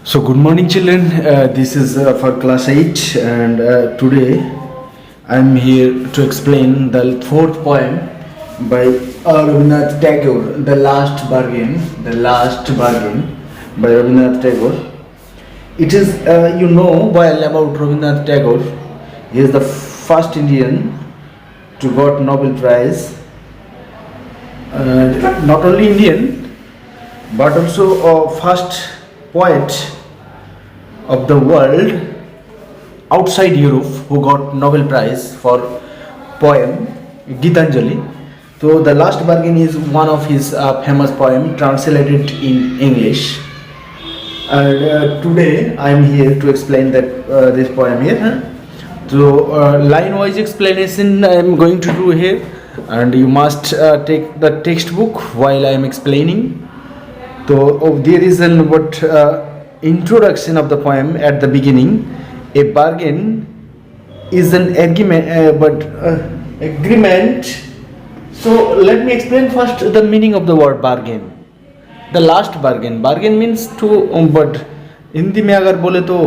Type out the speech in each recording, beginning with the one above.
So, good morning, children. This is for class 8, and today I'm here to explain the fourth poem by Rabindranath Tagore, The Last Bargain. The Last Bargain by Rabindranath Tagore. It is, well about Rabindranath Tagore. He is the first Indian to got Nobel Prize. Not only Indian, but also first poet of the world outside Europe who got Nobel Prize for poem Gitanjali. So the last bargain is one of his famous poem translated in English. And today I am here to explain that this poem here. So line-wise explanation I am going to do here, and you must take the textbook while I am explaining. So there is an introduction of the poem at the beginning. A bargain is an agreement, agreement. So let me explain first the meaning of the word bargain. The last bargain. Bargain means to, but Hindi में अगर बोले तो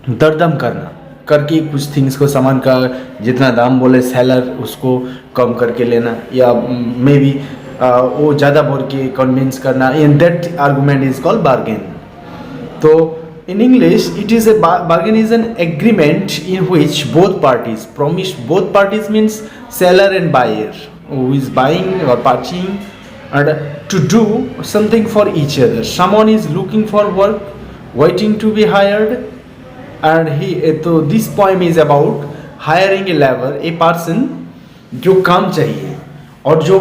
दरदम करना, करके कुछ things को, सामान का जितना दाम बोले सेलर उसको कम करके लेना, या मे बी वो ज़्यादा बोल के कन्विंस करना. In that argument is called bargain. तो in English it is a bargain is an agreement in which both parties promise. Both parties means seller and buyer, who is buying or purchasing, and to do something for each other. Someone is looking for work, waiting to be hired, and तो this poem is about hiring a labor, a person जो काम चाहिए, और जो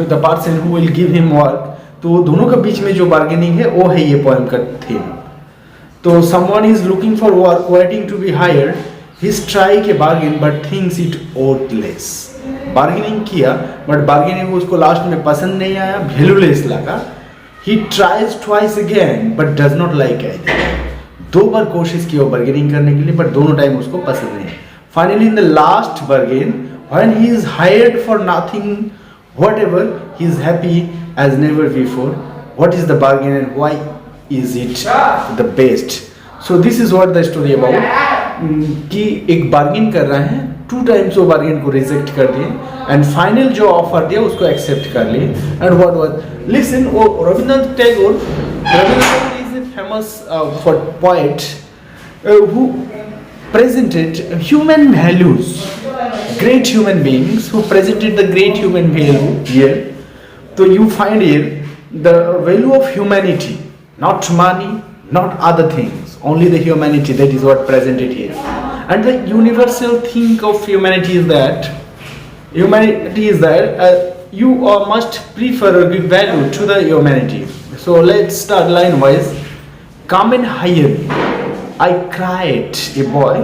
the person who will give him work. तो दोनों के बीच में जो बार्गेनिंग है वो है ये पोएम का थीम. तो someone is looking for work, waiting to be hired. He strike a bargain but thinks it worthless. Bargaining किया बट बार्गेनिंग उसको लास्ट में पसंद नहीं आया, वैल्यूलेस लगा. He tries twice again but does not like it. दो बार कोशिश की वो बार्गेनिंग करने के लिए, बट दोनों टाइम उसको पसंद नहीं. Finally in the last bargain, when he is hired for nothing whatever, he is happy as never before. What is the bargain and why is it the best? So this is what the story about. कि एक bargain कर रहे हैं, 2 times वो bargain को reject कर दिए, and final जो ऑफर दिया उसको एक्सेप्ट कर लिए. And what was, listen, Rabindranath Tagore is a famous for poet who presented human values, great human beings who presented the great human value here. So you find here the value of humanity, not money, not other things, only the humanity. That is what presented here. And the universal thing of humanity is that you must prefer or give value to the humanity. So let's start line wise. Come and hire me. I cried, a boy,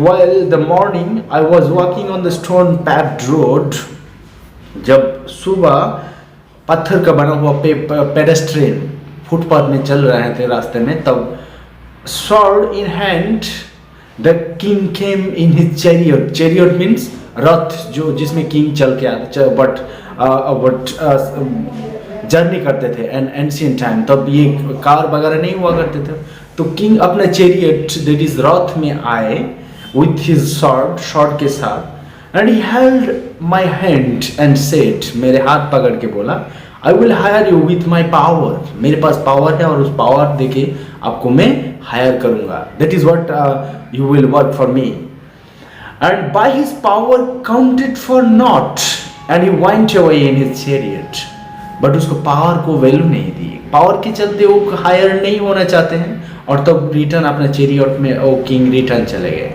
while the morning I was walking on the stone paved road. जब सुबह पत्थर का बना हुआ pedestrian footpath में चल रहे थे रास्ते में, तब sword in hand the king came in his chariot. Chariot means रथ, जो जिसमें किंग चल के आते, बट जर्नी करते थे. एंड एंशियंट टाइम, तब ये कार वगैरह नहीं हुआ करते थे. तो किंग अपना चैरियट दैट इज रथ में आए विथ हिज शॉर्ड के साथ. And he held my hand and said, मेरे हाथ पकड़ के बोला, I will hire you with my power. मेरे पास पावर है और उस पावर देके आपको मैं हायर करूंगा. That is what you will work for me. And by his power counted for not, and he went away in his chariot. But उसको power को वैल्यू नहीं दी, पावर के चलते वो हायर नहीं होना चाहते हैं, और तब रिटर्न अपना चैरियट में वो किंग रिटर्न चले गए.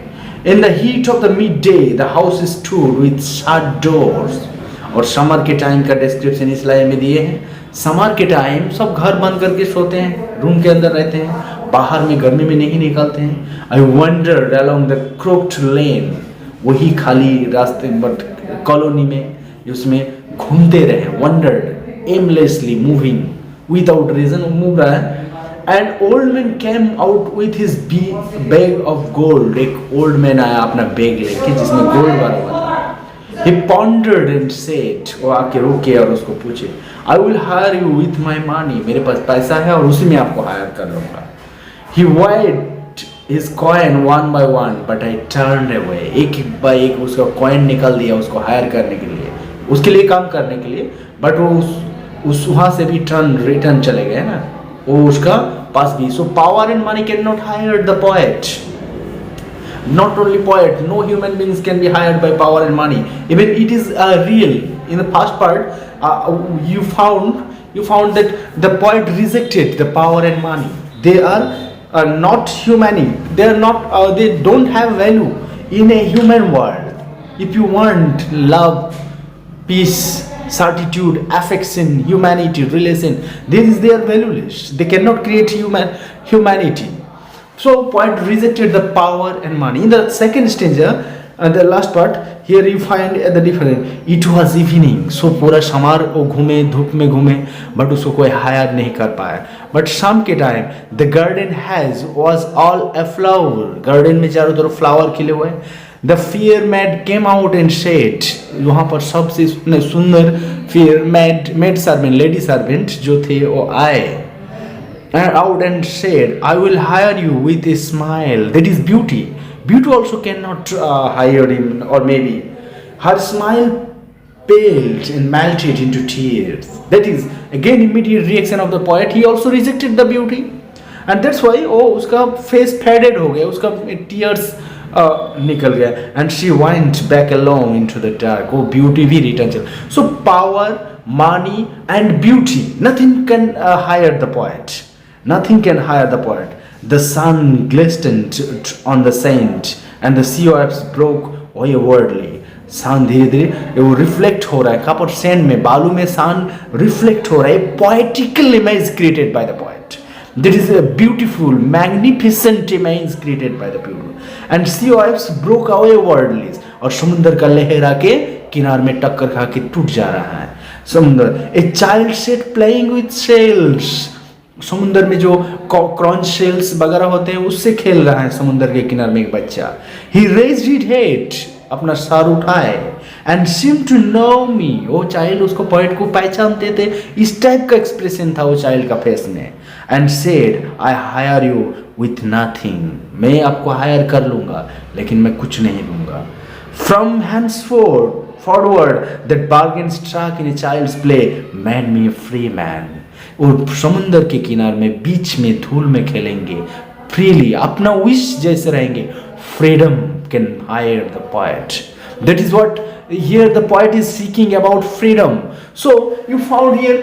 In the heat of the mid day the house stood with shut doors. और समर के टाइम का डिस्क्रिप्शन इस लाइन में दिए हैं. समर के टाइम सब घर बंद करके सोते हैं, रूम के अंदर रहते हैं, बाहर में गर्मी में नहीं निकलते हैं. I wondered along the crooked lane. वही खाली रास्ते बट कॉलोनी में उसमें घूमते रहे. Wondered, aimlessly moving without reason, move रहा है. And old man came out with his bag of gold. एक old man आया अपना बैग लेके जिसमें गोल्ड भरा हुआ था. He pondered and said, वो आके रुके और उसको पूछे, I will hire you with my money, मेरे पास पैसा है और उसी में आपको हायर कर लूँगा. He wide his coin one by one but I turn away, एक बाय एक उसका कॉइन निकाल दिया उसको हायर करने के लिए, उसके लिए काम करने के लिए, बट वो उस वहाँ से भी रिटर्न चले गए ना, वो उसका पास भी. So power and money can not hire the poet. Not only poet, no human beings can be hired by power and money. Even it is real. In the past part, you found that the poet rejected the power and money. They are not humane. They are not. They don't have value in a human world. If you want love, peace, certitude, affection, humanity, relation, they are valueless. They cannot create humanity. So poet rejected the power and money. In the second stanza, the last part, here you find the difference. It was evening. So पूरा समार वो घूमे, धूप में घूमे, but उसको कोई higher नहीं कर पाया. But शाम के time the garden was all aflower. garden में चारों तरफ फ्लावर खिले हुए. The fair maid came out and said, वहाँ पर सबसे सुंदर fair maid servant, lady servant जो थे वो आए out and said, I will hire you with a smile. That is beauty. Beauty also cannot hire him, or maybe her smile paled and melted into tears. That is again immediate reaction of the poet. He also rejected the beauty, and that's why उसका face faded हो गया, उसका tears निकल गया, and she went back alone into the dark. Oh, beauty भी return चल. So power, money, and beauty, nothing can hire the poet. Nothing can hire the poet. The sun glistened on the sand and the sea waves broke waywardly. सान धीरे धीरे वो reflect हो रहा है, कहाँ पर सैंड में, बालू में सान रिफ्लेक्ट हो रहा है. Poetical image created by the poet. That is a beautiful, magnificent image created by the people. And sea waves broke waywardly. और समुद्र का लहर आके किनार में टक्कर खा के टूट जा रहा है समुद्र. A child sat playing with shells. समुद्र में जो क्रॉन्च शेल्स वगैरह होते हैं उससे खेल रहा है समुद्र के किनारे में एक बच्चा. He raised his head, अपना सर उठाए, and seemed to know me. वो चाइल्ड उसको पोएट को पहचानते थे, इस टाइप का एक्सप्रेशन था वो चाइल्ड का फेस में. And said, I hire you with nothing. मैं आपको हायर कर लूंगा लेकिन मैं कुछ नहीं दूंगा. From henceforward that bargain struck in a child's play made me a free man. और समुद्र के किनारे में बीच में धूल में खेलेंगे, फ्रीली अपना विश जैसे रहेंगे. Freedom can hire the poet. That is what here the poet is seeking about freedom. So you found here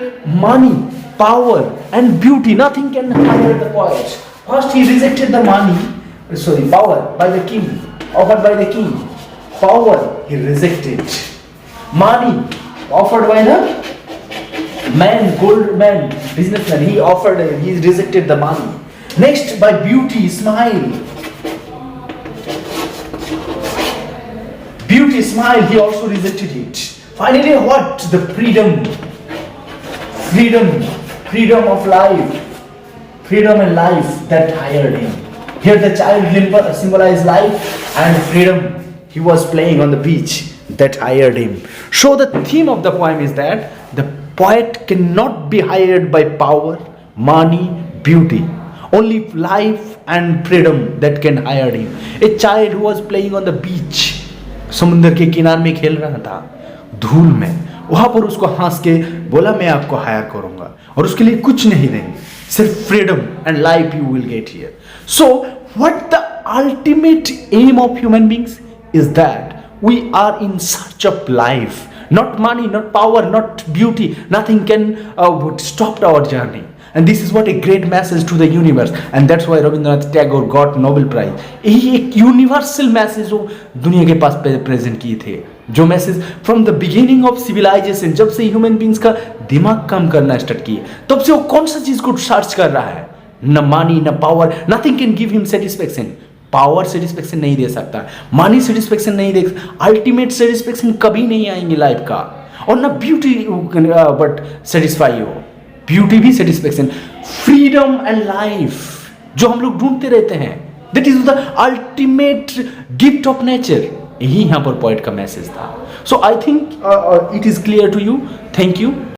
money, power and beauty. Nothing can hire the poet. First he rejected the money, power by the king, offered by the king. Power he rejected. Money offered by the man, gold man, businessman, he rejected the money. Next, by beauty, smile. Beauty, smile, he also rejected it. Finally, what? The freedom of life, freedom and life that hired him. Here the child symbolized life and freedom. He was playing on the beach that hired him. So the theme of the poem is that the poet cannot be hired by power, money, beauty. Only life and freedom that can hire him. A child who was playing on the beach, समुद्र के किनारे में खेल रहा था धूल में, वहां पर उसको हंस के बोला मैं आपको हायर करूंगा और उसके लिए कुछ नहीं देंगे, सिर्फ freedom and life you will get here. So what the ultimate aim of human beings is that we are in search of life. Not money, not power, not beauty. Nothing can stop our journey. And this is what a great message to the universe. And that's why Rabindranath Tagore got Nobel Prize. यही एक universal message वो दुनिया के पास present किए थे, जो message from the beginning of civilization, जब से ह्यूमन बींग्स का दिमाग काम करना स्टार्ट किए तब से वो कौन सा चीज को सर्च कर रहा है. न मनी, न power. Nothing can give him satisfaction. Power satisfaction नहीं दे सकता, मनी सेटिस्फेक्शन नहीं दे, अल्टीमेट सेटिस्फेक्शन कभी नहीं आएंगे लाइफ का. और ना ब्यूटी बट सेटिस्फाई हो, ब्यूटी भी सेटिस्फेक्शन. फ्रीडम एंड लाइफ जो हम लोग ढूंढते रहते हैं, that is the ultimate gift of nature. यही यहाँ पर पॉइंट का मैसेज था. So I think it is clear to you. Thank you.